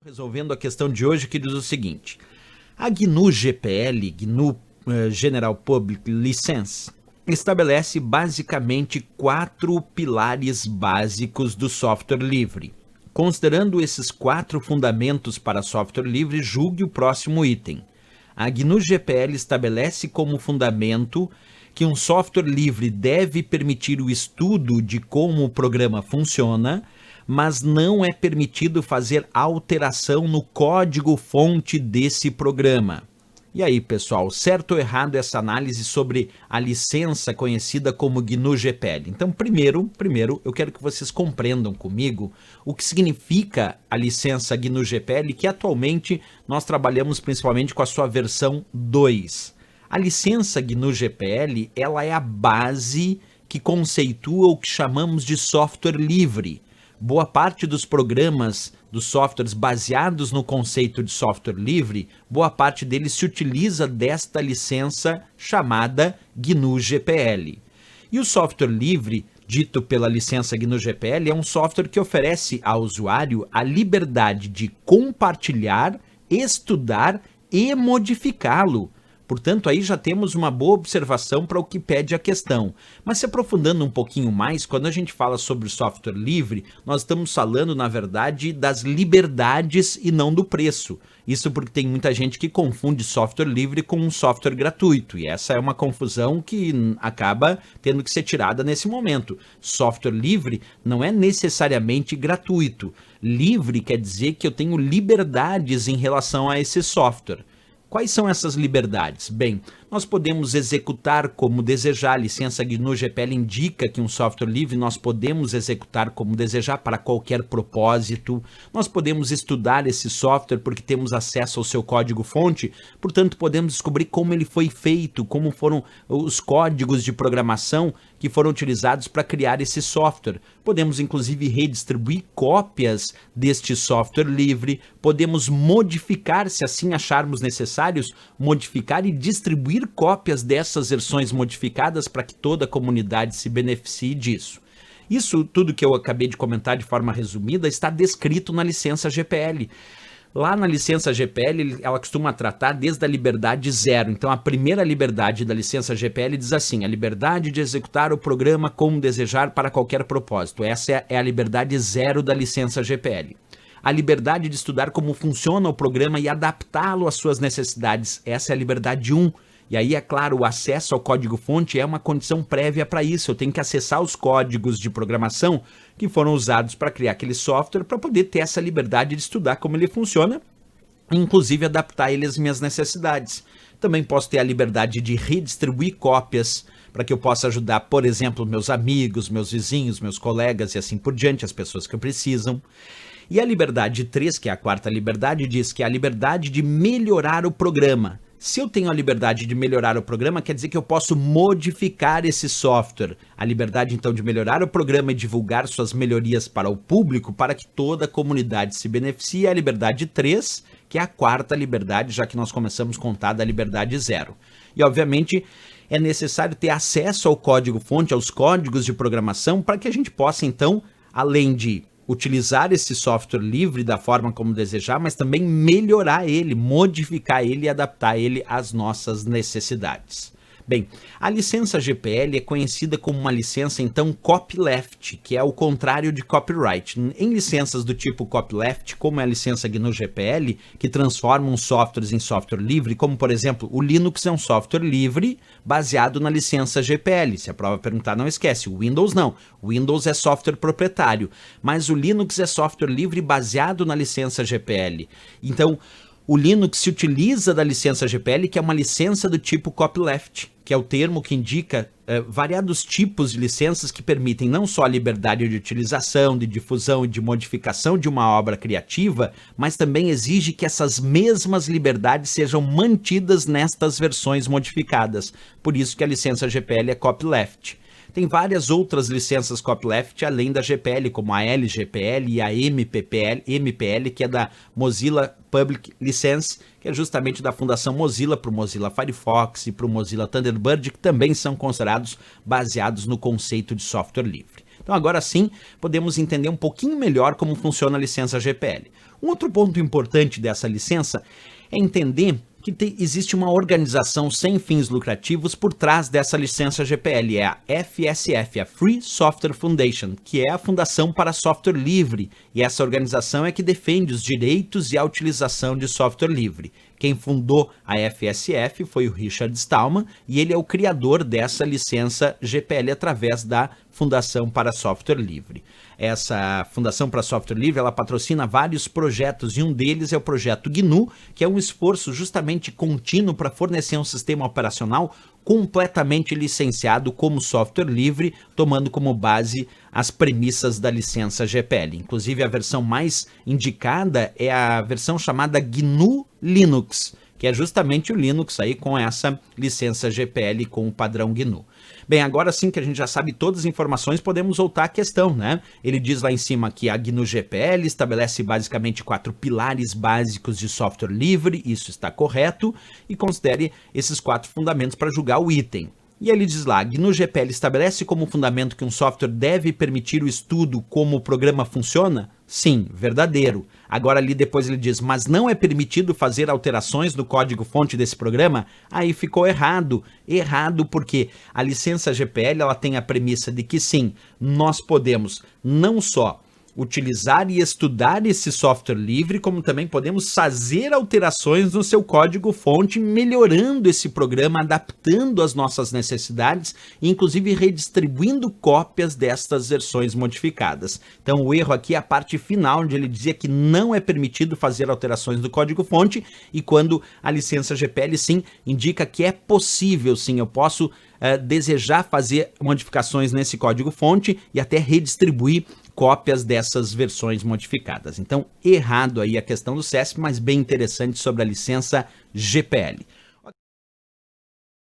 Resolvendo a questão de hoje, que diz o seguinte: a GNU GPL, GNU General Public License, estabelece basicamente 4 pilares básicos do software livre. Considerando esses 4 fundamentos para software livre, julgue o próximo item. A GNU GPL estabelece como fundamento que um software livre deve permitir o estudo de como o programa funciona, mas não é permitido fazer alteração no código-fonte desse programa. E aí, pessoal, certo ou errado essa análise sobre a licença conhecida como GNU GPL? Então, primeiro, eu quero que vocês compreendam comigo o que significa a licença GNU GPL, que atualmente nós trabalhamos principalmente com a sua versão 2. A licença GNU GPL, ela é a base que conceitua o que chamamos de software livre. Boa parte dos programas, dos softwares baseados no conceito de software livre, boa parte deles se utiliza desta licença chamada GNU GPL. E o software livre, dito pela licença GNU GPL, é um software que oferece ao usuário a liberdade de compartilhar, estudar e modificá-lo. Portanto, aí já temos uma boa observação para o que pede a questão. Mas se aprofundando um pouquinho mais, quando a gente fala sobre software livre, nós estamos falando, na verdade, das liberdades e não do preço. Isso porque tem muita gente que confunde software livre com um software gratuito. E essa é uma confusão que acaba tendo que ser tirada nesse momento. Software livre não é necessariamente gratuito. Livre quer dizer que eu tenho liberdades em relação a esse software. Quais são essas liberdades? Bem, nós podemos executar como desejar. A licença GNU GPL indica que um software livre nós podemos executar como desejar para qualquer propósito. Nós podemos estudar esse software porque temos acesso ao seu código-fonte, portanto podemos descobrir como ele foi feito, como foram os códigos de programação que foram utilizados para criar esse software. Podemos inclusive redistribuir cópias deste software livre, podemos modificar, se assim acharmos necessários, modificar e distribuir cópias dessas versões modificadas para que toda a comunidade se beneficie disso. Isso tudo que eu acabei de comentar de forma resumida está descrito na licença GPL. Lá na licença GPL, ela costuma tratar desde a liberdade 0. Então, a primeira liberdade da licença GPL diz assim: a liberdade de executar o programa como desejar para qualquer propósito. Essa é a liberdade 0 da licença GPL. A liberdade de estudar como funciona o programa e adaptá-lo às suas necessidades. Essa é a liberdade 1. E aí, é claro, o acesso ao código-fonte é uma condição prévia para isso. Eu tenho que acessar os códigos de programação que foram usados para criar aquele software para poder ter essa liberdade de estudar como ele funciona, inclusive adaptar ele às minhas necessidades. Também posso ter a liberdade de redistribuir cópias para que eu possa ajudar, por exemplo, meus amigos, meus vizinhos, meus colegas e assim por diante, as pessoas que precisam. E a liberdade 3, que é a quarta liberdade, diz que é a liberdade de melhorar o programa. Se eu tenho a liberdade de melhorar o programa, quer dizer que eu posso modificar esse software. A liberdade, então, de melhorar o programa e divulgar suas melhorias para o público, para que toda a comunidade se beneficie, é a liberdade 3, que é a quarta liberdade, já que nós começamos a contar da liberdade 0. E, obviamente, é necessário ter acesso ao código-fonte, aos códigos de programação, para que a gente possa, então, além de utilizar esse software livre da forma como desejar, mas também melhorar ele, modificar ele e adaptar ele às nossas necessidades. Bem, a licença GPL é conhecida como uma licença, então, copyleft, que é o contrário de copyright. Em licenças do tipo copyleft, como é a licença GNU GPL, que transformam softwares em software livre, como, por exemplo, o Linux é um software livre baseado na licença GPL. Se a prova perguntar, não esquece, o Windows não. O Windows é software proprietário, mas o Linux é software livre baseado na licença GPL. Então, o Linux se utiliza da licença GPL, que é uma licença do tipo copyleft, que é o termo que indica variados tipos de licenças que permitem não só a liberdade de utilização, de difusão e de modificação de uma obra criativa, mas também exige que essas mesmas liberdades sejam mantidas nestas versões modificadas. Por isso que a licença GPL é copyleft. Tem várias outras licenças copyleft além da GPL, como a LGPL e a MPL, que é da Mozilla Public License, que é justamente da Fundação Mozilla para o Mozilla Firefox e para o Mozilla Thunderbird, que também são considerados baseados no conceito de software livre. Então, Então agora sim, podemos entender um pouquinho melhor como funciona a licença GPL. Um outro ponto importante dessa licença é entender que existe uma organização sem fins lucrativos por trás dessa licença GPL, é a FSF, a Free Software Foundation, que é a Fundação para Software Livre, e essa organização é que defende os direitos e a utilização de software livre. Quem fundou a FSF foi o Richard Stallman, e ele é o criador dessa licença GPL através da Fundação para Software Livre. Essa Fundação para Software Livre, ela patrocina vários projetos, e um deles é o projeto GNU, que é um esforço justamente contínuo para fornecer um sistema operacional completamente licenciado como software livre, tomando como base as premissas da licença GPL. Inclusive, a versão mais indicada é a versão chamada GNU Linux, que é justamente o Linux aí com essa licença GPL com o padrão GNU. Bem, agora sim que a gente já sabe todas as informações, podemos voltar à questão, né? Ele diz lá em cima que a GNU GPL estabelece basicamente 4 pilares básicos de software livre, isso está correto, e considere esses 4 fundamentos para julgar o item. E ele diz lá, GNU GPL estabelece como fundamento que um software deve permitir o estudo como o programa funciona? Sim, verdadeiro. Agora ali depois ele diz, mas não é permitido fazer alterações no código-fonte desse programa? Aí ficou errado. Errado porque a licença GPL ela tem a premissa de que sim, nós podemos não só utilizar e estudar esse software livre, como também podemos fazer alterações no seu código-fonte, melhorando esse programa, adaptando às nossas necessidades, e inclusive redistribuindo cópias destas versões modificadas. Então o erro aqui é a parte final, onde ele dizia que não é permitido fazer alterações do código-fonte, e quando a licença GPL sim indica que é possível, sim, eu posso desejar fazer modificações nesse código-fonte e até redistribuir cópias dessas versões modificadas. Então, errado aí a questão do CESP, mas bem interessante sobre a licença GPL.